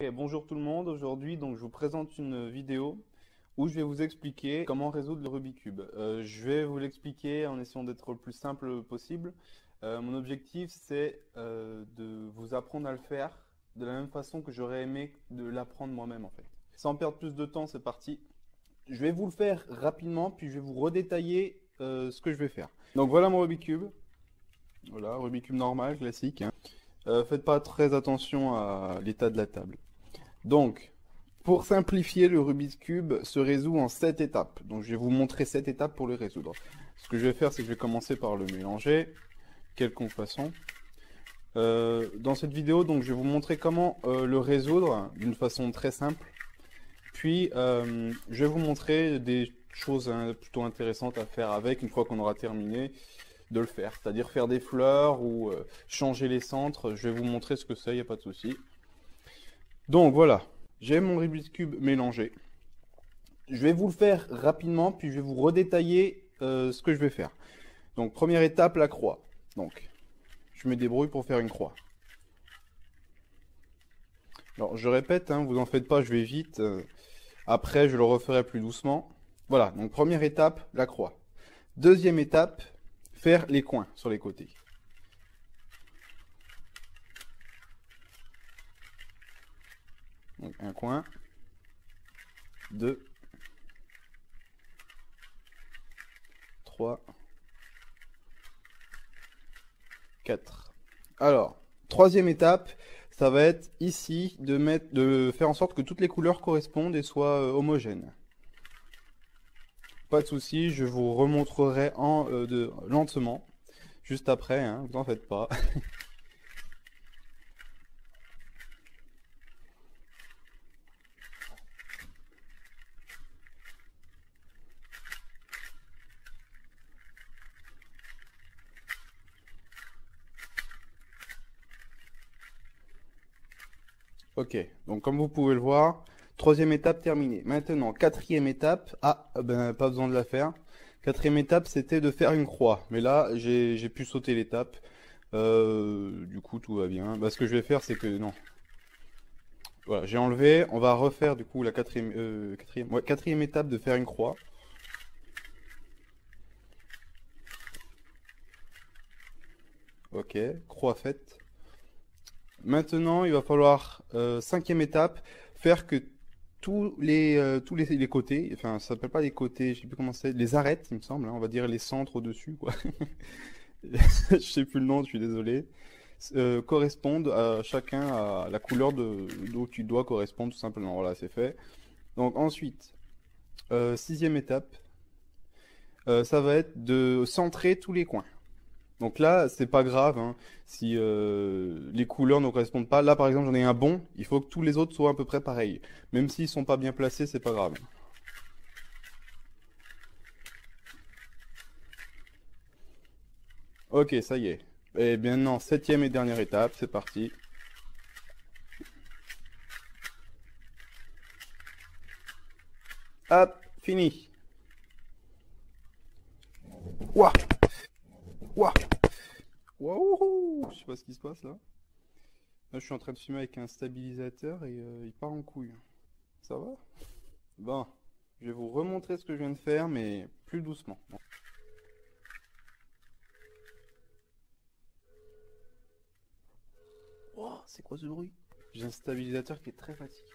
Bonjour tout le monde, aujourd'hui donc je vous présente une vidéo où je vais vous expliquer comment résoudre le Rubik's Cube. Je vais vous l'expliquer en essayant d'être le plus simple possible. Mon objectif c'est de vous apprendre à le faire de la même façon que j'aurais aimé de l'apprendre moi-même en fait. Sans perdre plus de temps, c'est parti. Je vais vous le faire rapidement puis je vais vous redétailler ce que je vais faire. Donc voilà mon Rubik's Cube. Voilà, Rubik's Cube normal, classique, hein. Faites pas très attention à l'état de la table. Donc, pour simplifier, le Rubik's Cube se résout en 7 étapes. Donc, je vais vous montrer 7 étapes pour le résoudre. Ce que je vais faire, c'est que je vais commencer par le mélanger, quelconque façon. Dans cette vidéo, donc, je vais vous montrer comment le résoudre d'une façon très simple. Puis, je vais vous montrer des choses plutôt intéressantes à faire avec une fois qu'on aura terminé de le faire. C'est-à-dire faire des fleurs ou changer les centres. Je vais vous montrer ce que c'est, il n'y a pas de souci. Donc, voilà. J'ai mon Rubik's Cube mélangé. Je vais vous le faire rapidement, puis je vais vous redétailler ce que je vais faire. Donc, première étape, la croix. Donc, je me débrouille pour faire une croix. Alors, je répète, hein, vous en faites pas, je vais vite. Après, je le referai plus doucement. Voilà, donc première étape, la croix. Deuxième étape, faire les coins sur les côtés. Donc, un coin, deux, trois, 4. Alors, troisième étape, ça va être ici de faire en sorte que toutes les couleurs correspondent et soient homogènes. Pas de souci, je vous remontrerai lentement, juste après, hein, vous en faites pas. Ok, donc comme vous pouvez le voir, troisième étape terminée. Maintenant, quatrième étape, ben pas besoin de la faire. Quatrième étape, c'était de faire une croix. Mais là, j'ai pu sauter l'étape. Du coup, tout va bien. Bah, ce que je vais faire, c'est que non. Voilà, j'ai enlevé. On va refaire du coup la quatrième étape de faire une croix. Ok, croix faite. Maintenant, il va falloir, cinquième étape, faire que tous les côtés, enfin, ça s'appelle pas les côtés, je sais plus comment c'est, les arêtes, il me semble, hein, on va dire les centres au-dessus, quoi. Je sais plus le nom, je suis désolé. Correspondent à chacun à la couleur d'où tu dois correspondre, tout simplement. Voilà, c'est fait. Donc ensuite, sixième étape, ça va être de centrer tous les coins. Donc là, c'est pas grave, hein, si les couleurs ne correspondent pas. Là, par exemple, j'en ai un bon, il faut que tous les autres soient à peu près pareils. Même s'ils sont pas bien placés, c'est pas grave. Ok, ça y est. Et bien non, septième et dernière étape, c'est parti. Hop, fini. Ouah, ouah, waouh, je sais pas ce qui se passe là. Là, je suis en train de filmer avec un stabilisateur et il part en couille. Ça va? Bon, je vais vous remontrer ce que je viens de faire, mais plus doucement. Oh, c'est quoi ce bruit? J'ai un stabilisateur qui est très fatigué.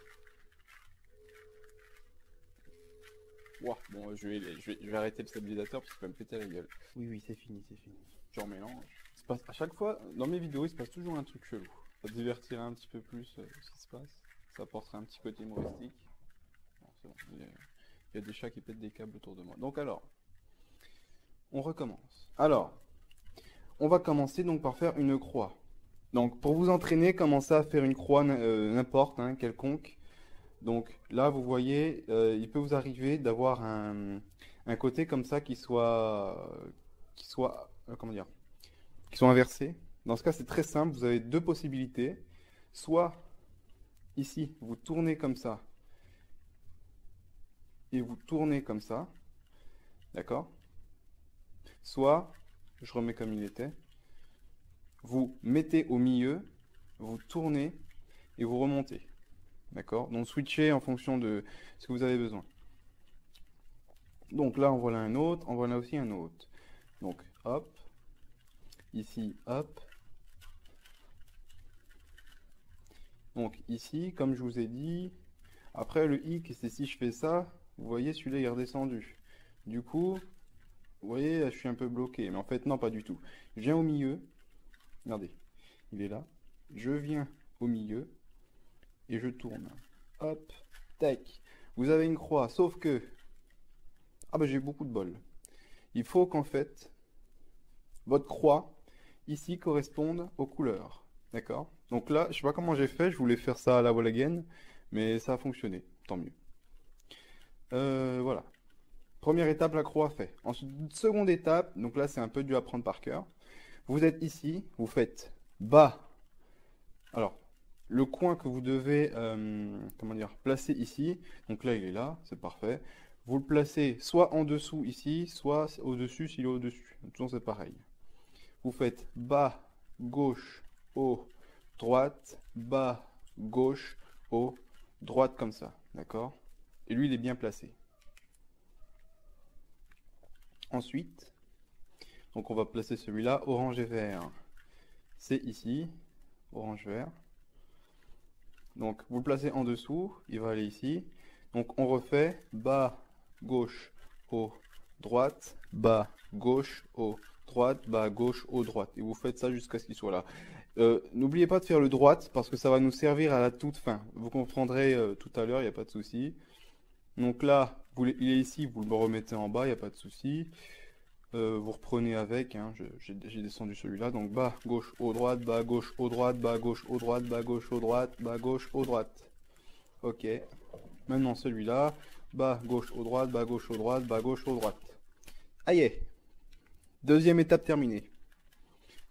Ouah, bon, je vais arrêter le stabilisateur parce qu'il va me péter la gueule. Oui, oui, c'est fini, c'est fini. Je remélange. À chaque fois, dans mes vidéos, il se passe toujours un truc chelou. Ça divertirait un petit peu plus ce qui se passe. Ça apporterait un petit côté humoristique. Bon, c'est bon, il y a des chats qui pètent des câbles autour de moi. Donc alors, on recommence. Alors, on va commencer donc par faire une croix. Donc pour vous entraîner, commencez à faire une croix n'importe, hein, quelconque. Donc là, vous voyez, il peut vous arriver d'avoir un côté comme ça qui soit, comment dire, qui soit inversé. Dans ce cas, c'est très simple. Vous avez deux possibilités. Soit ici, vous tournez comme ça et vous tournez comme ça, d'accord? Soit, je remets comme il était, vous mettez au milieu, vous tournez et vous remontez. D'accord? Donc switchez en fonction de ce que vous avez besoin. Donc là, en voilà un autre, en voilà aussi un autre. Donc hop, ici, hop. Donc ici, comme je vous ai dit, après le hic, c'est si je fais ça, vous voyez, celui-là il est redescendu. Du coup, vous voyez, je suis un peu bloqué, mais en fait non, pas du tout. Je viens au milieu, regardez, il est là. Je viens au milieu et je tourne. Hop, tac. Vous avez une croix, sauf que... Ah bah j'ai eu beaucoup de bol. Il faut qu'en fait, votre croix, ici, corresponde aux couleurs. D'accord? Donc là, je sais pas comment j'ai fait, je voulais faire ça à la wall again, mais ça a fonctionné, tant mieux. Voilà. Première étape, la croix fait. Ensuite, seconde étape, donc là c'est un peu dû à prendre par cœur. Vous êtes ici, vous faites bas. Alors, le coin que vous devez comment dire, placer ici, donc là il est là, c'est parfait. Vous le placez soit en dessous ici, soit au-dessus s'il est au-dessus. Donc c'est pareil. Vous faites bas, gauche, haut, droite, bas, gauche, haut, droite comme ça, d'accord? Et lui il est bien placé. Ensuite, donc on va placer celui-là, orange et vert. C'est ici, orange-vert. Donc vous le placez en dessous, il va aller ici. Donc on refait bas, gauche, haut, droite, bas, gauche, haut, droite, bas, gauche, haut, droite. Et vous faites ça jusqu'à ce qu'il soit là. N'oubliez pas de faire le droite parce que ça va nous servir à la toute fin. Vous comprendrez tout à l'heure, il n'y a pas de souci. Donc là, il est ici, vous le remettez en bas, il n'y a pas de souci. Vous reprenez avec, hein, j'ai descendu celui-là, donc bas, gauche, haut, droite, bas, gauche, haut, droite, bas, gauche, haut, droite, bas, gauche, haut, droite, bas, gauche, haut, droite. Ok. Maintenant celui-là, bas, gauche, haut, droite, bas, gauche, haut, droite, bas, gauche, haut, droite. Aïe. Deuxième étape terminée.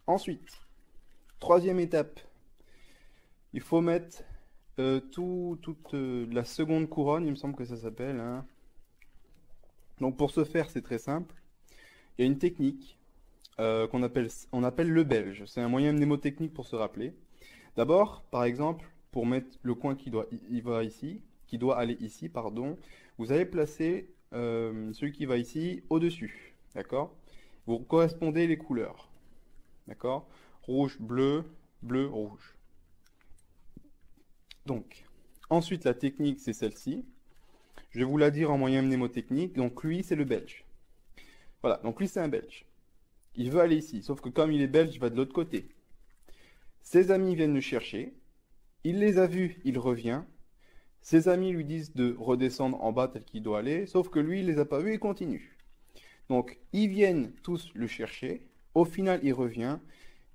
Ensuite, troisième étape. Il faut mettre toute la seconde couronne, il me semble que ça s'appelle, hein. Donc pour ce faire, c'est très simple. Il y a une technique on appelle le belge. C'est un moyen mnémotechnique pour se rappeler. D'abord, par exemple, pour mettre le coin qui va ici, qui doit aller ici, pardon, vous allez placer celui qui va ici au-dessus. D'accord? Vous correspondez les couleurs. D'accord? Rouge, bleu, bleu, rouge. Donc, ensuite, la technique, c'est celle-ci. Je vais vous la dire en moyen mnémotechnique. Donc, lui, c'est le belge. Voilà, donc lui, c'est un belge. Il veut aller ici, sauf que comme il est belge, il va de l'autre côté. Ses amis viennent le chercher. Il les a vus, il revient. Ses amis lui disent de redescendre en bas tel qu'il doit aller, sauf que lui, il les a pas vus, il continue. Donc, ils viennent tous le chercher. Au final, il revient.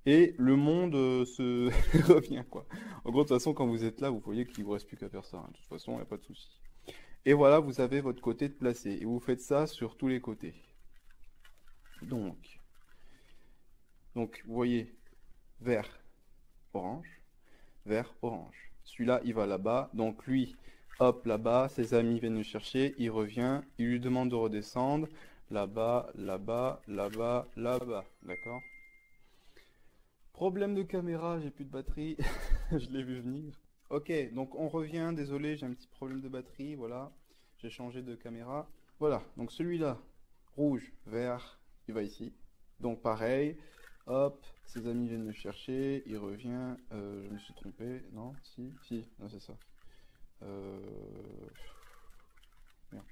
Et le monde se revient, quoi. En gros, de toute façon, quand vous êtes là, vous voyez qu'il ne vous reste plus qu'à faire ça, hein. De toute façon, il n'y a pas de souci. Et voilà, vous avez votre côté de placé. Et vous faites ça sur tous les côtés. Donc vous voyez, vert, orange, vert, orange. Celui-là, il va là-bas. Donc lui, hop, là-bas, ses amis viennent le chercher, il revient, il lui demande de redescendre. Là-bas, là-bas, là-bas, là-bas. D'accord? Problème de caméra, j'ai plus de batterie. Je l'ai vu venir. Ok, donc on revient. Désolé, j'ai un petit problème de batterie. Voilà, j'ai changé de caméra. Voilà, donc celui-là, rouge, vert, il va ici. Donc pareil, hop, ses amis viennent le chercher, il revient. Je me suis trompé. Non, si, non, c'est ça. Merde.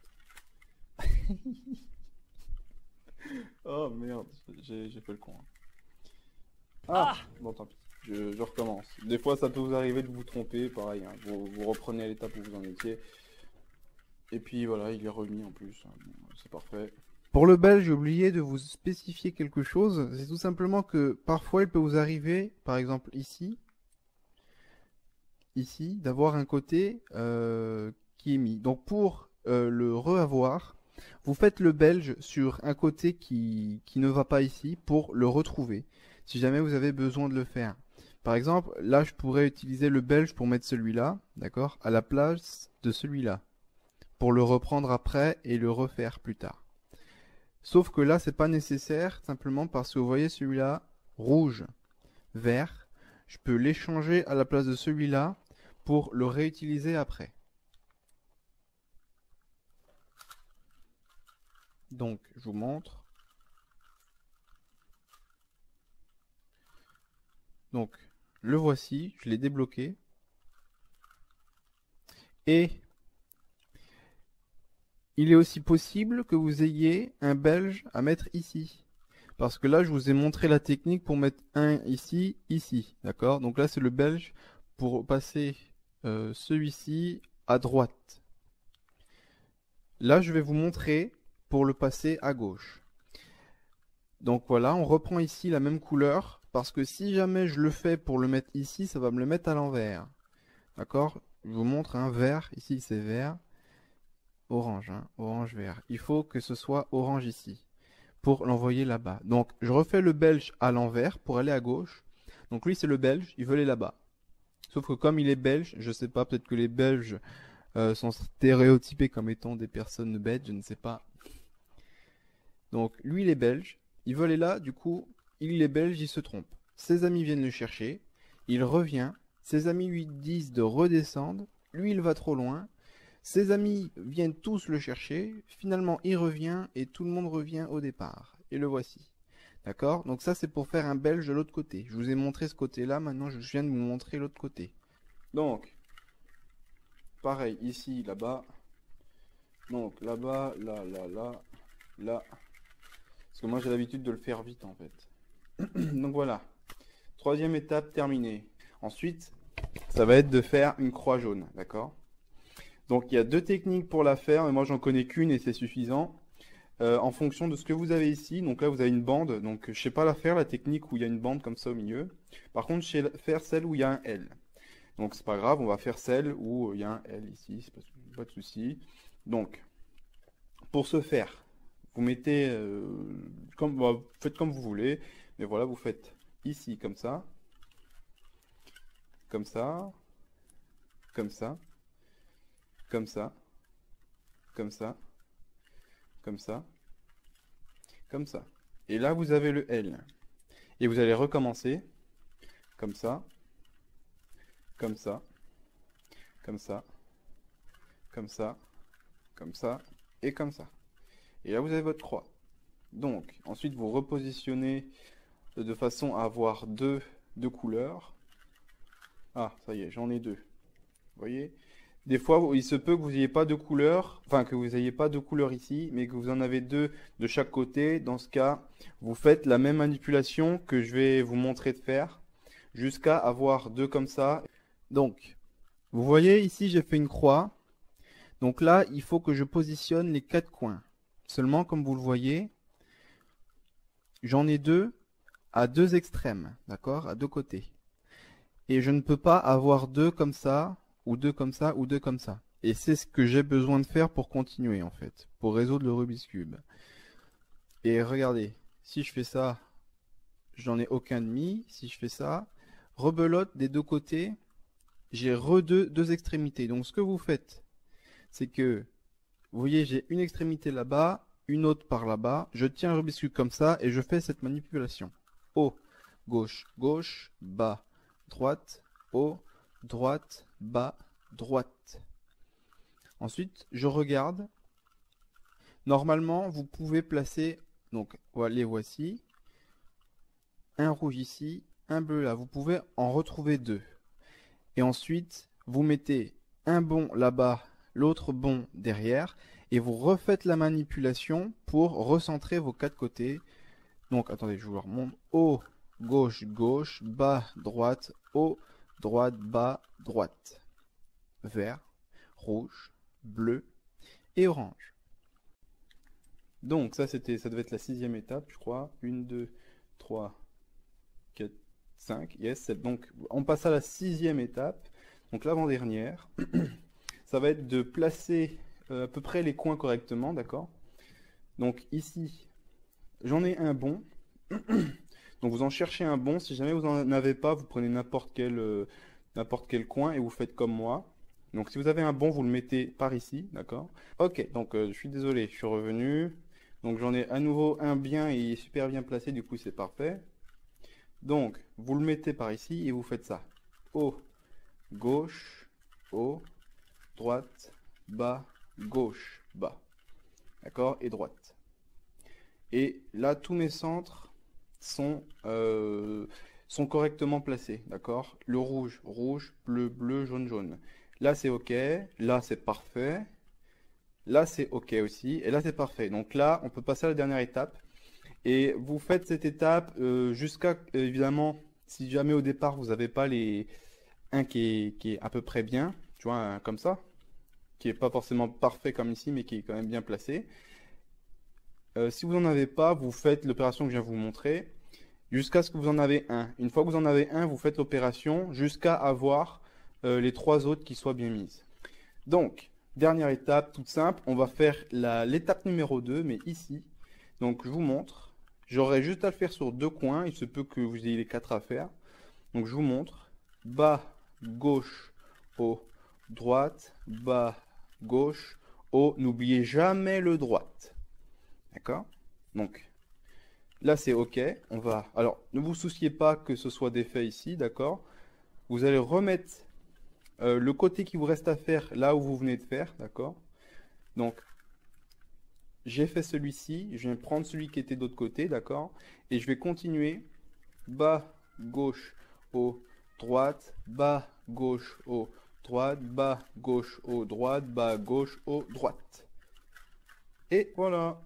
Oh merde, j'ai fait le con, hein. Ah, bon, tant pis. Je recommence. Des fois, ça peut vous arriver de vous tromper, pareil, hein. Vous reprenez à l'étape où vous en étiez. Et puis voilà, il est remis en plus, hein. Bon, c'est parfait. Pour le belge, j'ai oublié de vous spécifier quelque chose. C'est tout simplement que parfois, il peut vous arriver, par exemple ici, d'avoir un côté qui est mis. Donc pour le re-avoir, vous faites le belge sur un côté qui ne va pas ici pour le retrouver, si jamais vous avez besoin de le faire. Par exemple, là, je pourrais utiliser le belge pour mettre celui-là, d'accord, à la place de celui-là, pour le reprendre après et le refaire plus tard. Sauf que là, c'est pas nécessaire, simplement parce que vous voyez celui-là, rouge, vert, je peux l'échanger à la place de celui-là pour le réutiliser après. Donc, je vous montre. Donc, le voici, je l'ai débloqué. Et il est aussi possible que vous ayez un belge à mettre ici. Parce que là, je vous ai montré la technique pour mettre un ici, ici. D'accord? Donc là, c'est le belge pour passer celui-ci à droite. Là, je vais vous montrer pour le passer à gauche. Donc voilà, on reprend ici la même couleur. Parce que si jamais je le fais pour le mettre ici, ça va me le mettre à l'envers. D'accord? Je vous montre un vert. Ici, c'est vert. Orange, hein, orange, vert. Il faut que ce soit orange ici pour l'envoyer là-bas. Donc, je refais le belge à l'envers pour aller à gauche. Donc, lui, c'est le belge, il veut aller là-bas. Sauf que comme il est belge, je sais pas, peut-être que les Belges sont stéréotypés comme étant des personnes bêtes, je ne sais pas. Donc, lui, il est belge, il veut aller là, du coup, il est belge, il se trompe. Ses amis viennent le chercher, il revient, ses amis lui disent de redescendre, lui, il va trop loin. Ses amis viennent tous le chercher, finalement il revient et tout le monde revient au départ. Et le voici. D'accord? Donc ça c'est pour faire un belge de l'autre côté. Je vous ai montré ce côté-là, maintenant je viens de vous montrer l'autre côté. Donc, pareil, ici, là-bas. Donc là-bas, là, là, là, là. Parce que moi j'ai l'habitude de le faire vite en fait. Donc voilà. Troisième étape terminée. Ensuite, ça va être de faire une croix jaune. D'accord? Donc il y a deux techniques pour la faire, mais moi j'en connais qu'une et c'est suffisant. En fonction de ce que vous avez ici, donc là vous avez une bande, donc je sais pas la faire, la technique où il y a une bande comme ça au milieu. Par contre je sais faire celle où il y a un L. Donc c'est pas grave, on va faire celle où il y a un L ici, c'est pas de souci. Donc, pour ce faire, vous mettez, faites comme vous voulez, mais voilà, vous faites ici comme ça, comme ça, comme ça, comme ça, comme ça, comme ça, comme ça. Et là, vous avez le L. Et vous allez recommencer comme ça, comme ça, comme ça, comme ça, comme ça, et comme ça. Et là, vous avez votre croix. Donc, ensuite, vous repositionnez de façon à avoir deux couleurs. Ah, ça y est, j'en ai deux. Vous voyez? Des fois, il se peut que vous n'ayez pas de couleur, enfin que vous n'ayez pas de couleur ici, mais que vous en avez deux de chaque côté. Dans ce cas, vous faites la même manipulation que je vais vous montrer de faire, jusqu'à avoir deux comme ça. Donc, vous voyez ici, j'ai fait une croix. Donc là, il faut que je positionne les quatre coins. Seulement, comme vous le voyez, j'en ai deux à deux extrêmes, d'accord? À deux côtés. Et je ne peux pas avoir deux comme ça, ou deux comme ça, ou deux comme ça. Et c'est ce que j'ai besoin de faire pour continuer, en fait, pour résoudre le Rubik's Cube. Et regardez, si je fais ça, j'en ai aucun demi. Si je fais ça, rebelote des deux côtés, j'ai deux extrémités. Donc ce que vous faites, c'est que, vous voyez, j'ai une extrémité là-bas, une autre par là-bas. Je tiens un Rubik's Cube comme ça, et je fais cette manipulation. Haut, gauche, gauche, bas, droite, haut, droite, bas, droite. Ensuite, je regarde. Normalement, vous pouvez placer, donc les voici, un rouge ici, un bleu là. Vous pouvez en retrouver deux. Et ensuite, vous mettez un bon là-bas, l'autre bon derrière, et vous refaites la manipulation pour recentrer vos quatre côtés. Donc, attendez, je vous le remonte. Haut, gauche, gauche, bas, droite, haut, droite, bas, droite. Vert, rouge, bleu et orange. Donc ça devait être la sixième étape, je crois. 1, 2, 3, 4, 5. Yes, donc on passe à la sixième étape. Donc l'avant-dernière. Ça va être de placer à peu près les coins correctement, d'accord? Donc ici, j'en ai un bon. Donc vous en cherchez un bon. Si jamais vous n'en avez pas, vous prenez n'importe quel coin et vous faites comme moi. Donc si vous avez un bon, vous le mettez par ici, d'accord? Ok, donc je suis désolé, je suis revenu. Donc j'en ai à nouveau un bien et il est super bien placé, du coup c'est parfait. Donc vous le mettez par ici et vous faites ça. Haut, gauche, haut, droite, bas, gauche, bas. D'accord? Et droite. Et là, tous mes centres sont correctement placés. D'accord? Le rouge, rouge, bleu, bleu, jaune, jaune. Là, c'est OK. Là, c'est parfait. Là, c'est OK aussi. Et là, c'est parfait. Donc là, on peut passer à la dernière étape. Et vous faites cette étape jusqu'à, évidemment, si jamais au départ, vous n'avez pas un qui est à peu près bien, tu vois, un comme ça, qui est pas forcément parfait comme ici, mais qui est quand même bien placé. Si vous n'en avez pas, vous faites l'opération que je viens de vous montrer jusqu'à ce que vous en avez un. Une fois que vous en avez un, vous faites l'opération jusqu'à avoir les trois autres qui soient bien mises. Donc, dernière étape, toute simple, on va faire l'étape numéro 2, mais ici. Donc, je vous montre. J'aurai juste à le faire sur deux coins. Il se peut que vous ayez les quatre à faire. Donc, je vous montre. Bas, gauche, haut, droite, bas, gauche, haut. N'oubliez jamais le droite. D'accord? Donc, là, c'est OK. On va. Alors, ne vous souciez pas que ce soit défait ici, d'accord? Vous allez remettre le côté qui vous reste à faire là où vous venez de faire, d'accord? Donc, j'ai fait celui-ci. Je viens prendre celui qui était de l'autre côté, d'accord? Et je vais continuer. Bas, gauche, haut, droite, bas, gauche, haut, droite, bas, gauche, haut, droite, bas, gauche, haut, droite. Et voilà.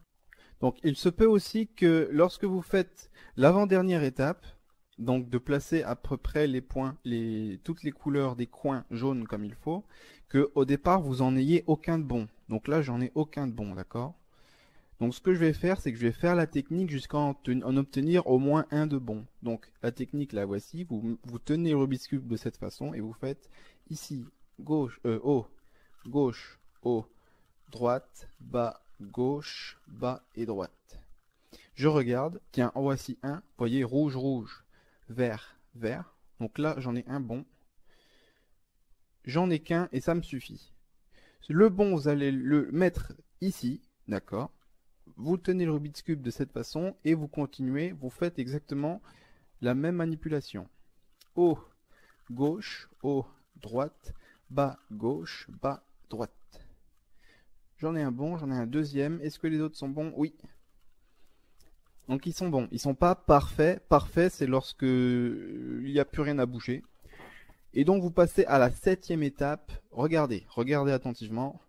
Donc, il se peut aussi que lorsque vous faites l'avant-dernière étape, donc de placer à peu près les points, toutes les couleurs des coins jaunes comme il faut, que au départ vous en ayez aucun de bon. Donc là, j'en ai aucun de bon, d'accord? Donc ce que je vais faire, c'est que je vais faire la technique jusqu'à en obtenir au moins un de bon. Donc la technique, la voici. Vous tenez le Rubik's Cube de cette façon et vous faites ici, gauche, haut, gauche, haut, droite, bas, gauche, bas et droite. Je regarde, tiens, en voici un, vous voyez, rouge, rouge, vert, vert. Donc là, j'en ai un bon. J'en ai qu'un et ça me suffit. Le bon, vous allez le mettre ici, d'accord? Vous tenez le Rubik's Cube de cette façon et vous continuez, vous faites exactement la même manipulation. Haut, gauche, haut, droite, bas, gauche, bas, droite. J'en ai un bon, j'en ai un deuxième. Est-ce que les autres sont bons? Oui. Donc ils sont bons. Ils sont pas parfaits. Parfait, c'est lorsque il n'y a plus rien à bouger. Et donc vous passez à la 7e étape. Regardez, regardez attentivement.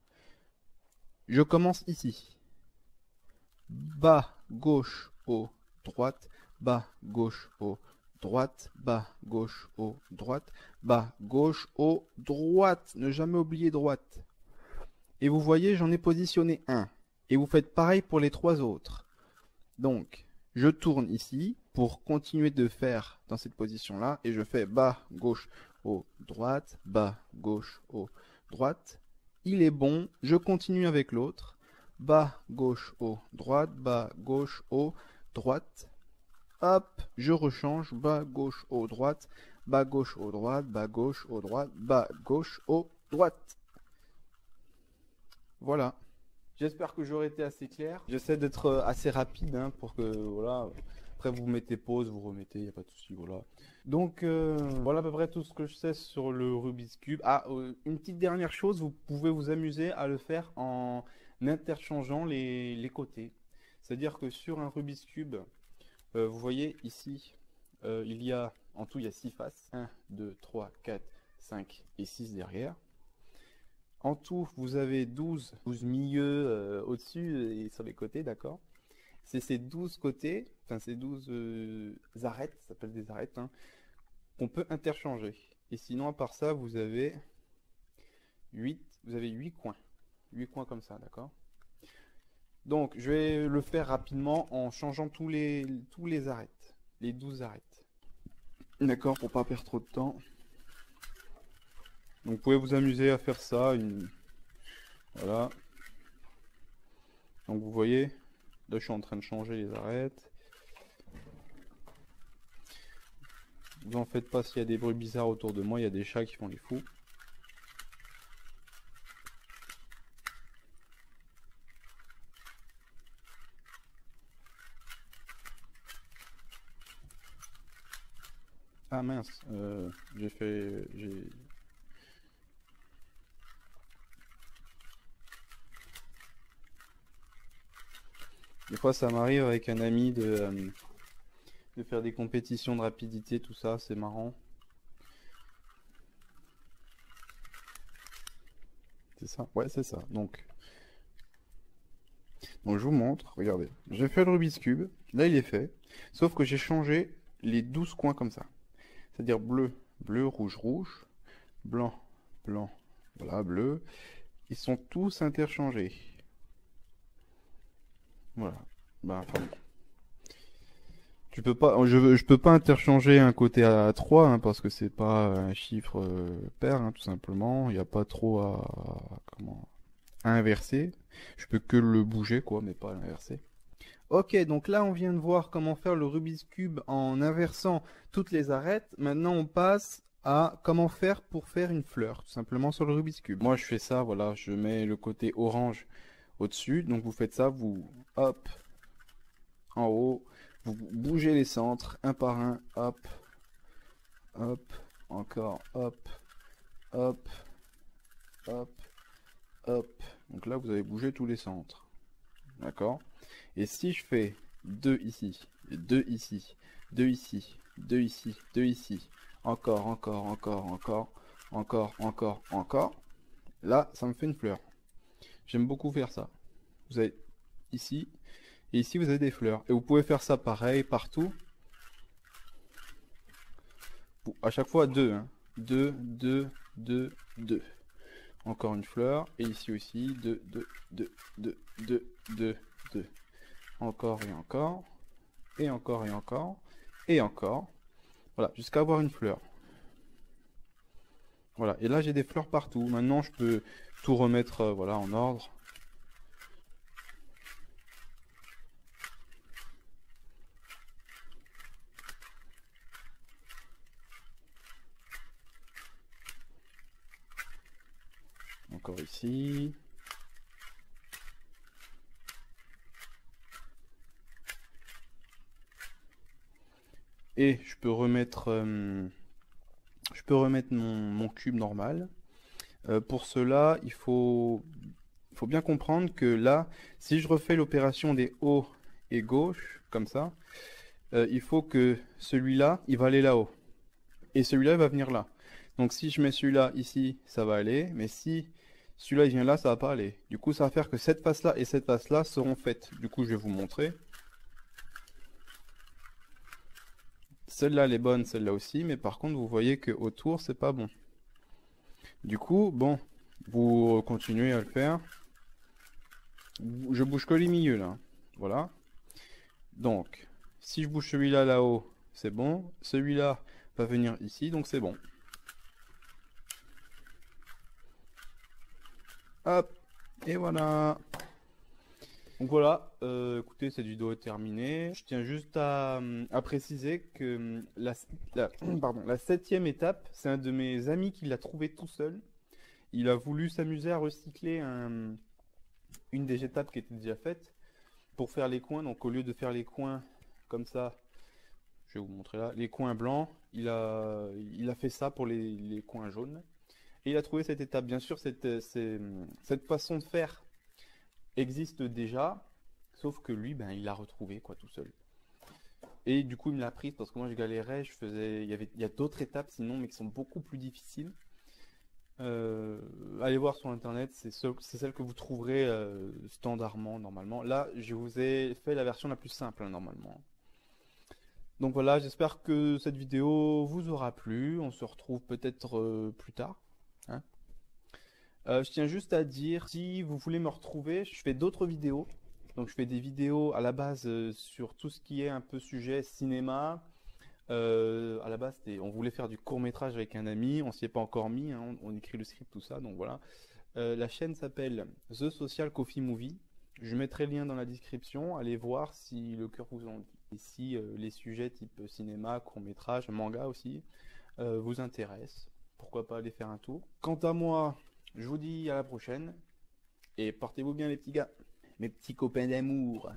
Je commence ici. Bas, gauche, haut, droite, bas, gauche, haut, droite, bas, gauche, haut, droite, bas, gauche, haut, droite. Ne jamais oublier droite. Et vous voyez, j'en ai positionné un. Et vous faites pareil pour les trois autres. Donc, je tourne ici pour continuer de faire dans cette position-là. Et je fais bas, gauche, haut, droite, bas, gauche, haut, droite. Il est bon. Je continue avec l'autre. Bas, gauche, haut, droite, bas, gauche, haut, droite. Hop, je rechange. Bas, gauche, haut, droite, bas, gauche, haut, droite, bas, gauche, haut, droite, bas, gauche, haut, droite. Voilà. J'espère que j'aurai été assez clair. J'essaie d'être assez rapide hein, pour que, voilà, après vous mettez pause, vous remettez, il n'y a pas de souci, voilà. Donc, voilà à peu près tout ce que je sais sur le Rubik's Cube. Ah, une petite dernière chose, vous pouvez vous amuser à le faire en interchangeant les côtés. C'est-à-dire que sur un Rubik's Cube, vous voyez ici, en tout, il y a 6 faces. 1, 2, 3, 4, 5 et 6 derrière. En tout, vous avez 12 milieux au-dessus et sur les côtés, d'accord? C'est ces 12 côtés, enfin ces 12 arêtes, ça s'appelle des arêtes, hein, qu'on peut interchanger. Et sinon, à part ça, vous avez 8 coins. 8 coins comme ça, d'accord? Donc, je vais le faire rapidement en changeant tous les arêtes, les 12 arêtes. D'accord, pour pas perdre trop de temps. Donc, vous pouvez vous amuser à faire ça. Voilà. Donc, vous voyez, là, je suis en train de changer les arêtes. Vous en faites pas s'il y a des bruits bizarres autour de moi. Il y a des chats qui font les fous. Ah mince, Des fois, ça m'arrive avec un ami de faire des compétitions de rapidité, tout ça, c'est marrant. C'est ça? Ouais, c'est ça. Donc je vous montre, regardez. J'ai fait le Rubik's Cube, là il est fait, sauf que j'ai changé les 12 coins comme ça. C'est-à-dire bleu, bleu, rouge, rouge, blanc, blanc, voilà, bleu. Ils sont tous interchangés. Voilà. Ben, enfin, bon. Je peux pas interchanger un côté à 3 hein, parce que c'est pas un chiffre pair, hein, tout simplement. Il n'y a pas trop comment, à inverser. Je peux que le bouger, quoi, mais pas l'inverser. Ok, donc là on vient de voir comment faire le Rubik's Cube en inversant toutes les arêtes. Maintenant on passe à comment faire pour faire une fleur, tout simplement sur le Rubik's Cube. Moi je fais ça, voilà, je mets le côté orange au-dessus. Donc vous faites ça, vous, hop, en haut, vous bougez les centres, un par un, hop, hop, encore, hop, hop, hop, hop. Donc là vous avez bougé tous les centres, d'accord? Et si je fais 2 ici, 2 ici, 2 ici, 2 ici, 2 ici, encore, encore, encore, encore, encore, encore, encore, là, ça me fait une fleur. J'aime beaucoup faire ça. Vous avez ici, et ici, vous avez des fleurs. Et vous pouvez faire ça pareil, partout. À chaque fois, 2, hein. 2, 2, 2, 2. Encore une fleur. Et ici aussi, 2, 2, 2, 2, 2, 2, 2. Encore et encore, et encore et encore, et encore. Voilà, jusqu'à avoir une fleur. Voilà, et là j'ai des fleurs partout. Maintenant je peux tout remettre voilà, en ordre. Encore ici. Et je peux remettre mon cube normal. Pour cela, il faut bien comprendre que là, si je refais l'opération des hauts et gauche, comme ça, il faut que celui-là, il va aller là-haut. Et celui-là, il va venir là. Donc si je mets celui-là ici, ça va aller. Mais si celui-là, il vient là, ça va pas aller. Du coup, ça va faire que cette face-là et cette face-là seront faites. Du coup, je vais vous montrer. Celle-là, elle est bonne, celle-là aussi. Mais par contre, vous voyez que autour, c'est pas bon. Du coup, bon, vous continuez à le faire. Je bouge que les milieux, là. Voilà. Donc, si je bouge celui-là là-haut, c'est bon. Celui-là va venir ici, donc c'est bon. Hop, et voilà. Donc voilà, écoutez, cette vidéo est terminée. Je tiens juste à préciser que pardon, la 7e étape, c'est un de mes amis qui l'a trouvé tout seul. Il a voulu s'amuser à recycler une des étapes qui était déjà faite pour faire les coins. Donc au lieu de faire les coins comme ça, je vais vous montrer là, les coins blancs, il a fait ça pour les coins jaunes. Et il a trouvé cette étape. Bien sûr, cette façon de faire existe déjà, sauf que lui, ben, il l'a retrouvé quoi tout seul. Et du coup, il me l'a prise parce que moi, je galérais, il y a d'autres étapes sinon, mais qui sont beaucoup plus difficiles. Allez voir sur internet, c'est celle que vous trouverez standardement, normalement. Là, je vous ai fait la version la plus simple, hein, normalement. Donc voilà, j'espère que cette vidéo vous aura plu. On se retrouve peut-être plus tard, hein. Je tiens juste à dire, si vous voulez me retrouver, je fais d'autres vidéos. Donc je fais des vidéos à la base sur tout ce qui est un peu sujet cinéma. À la base, on voulait faire du court-métrage avec un ami, on s'y est pas encore mis, hein, on écrit le script, tout ça, donc voilà. La chaîne s'appelle The Social Coffee Movie. Je mettrai le lien dans la description, allez voir si le cœur vous en dit. Et si les sujets type cinéma, court-métrage, manga aussi vous intéressent, pourquoi pas aller faire un tour. Quant à moi, je vous dis à la prochaine et portez-vous bien les petits gars, mes petits copains d'amour.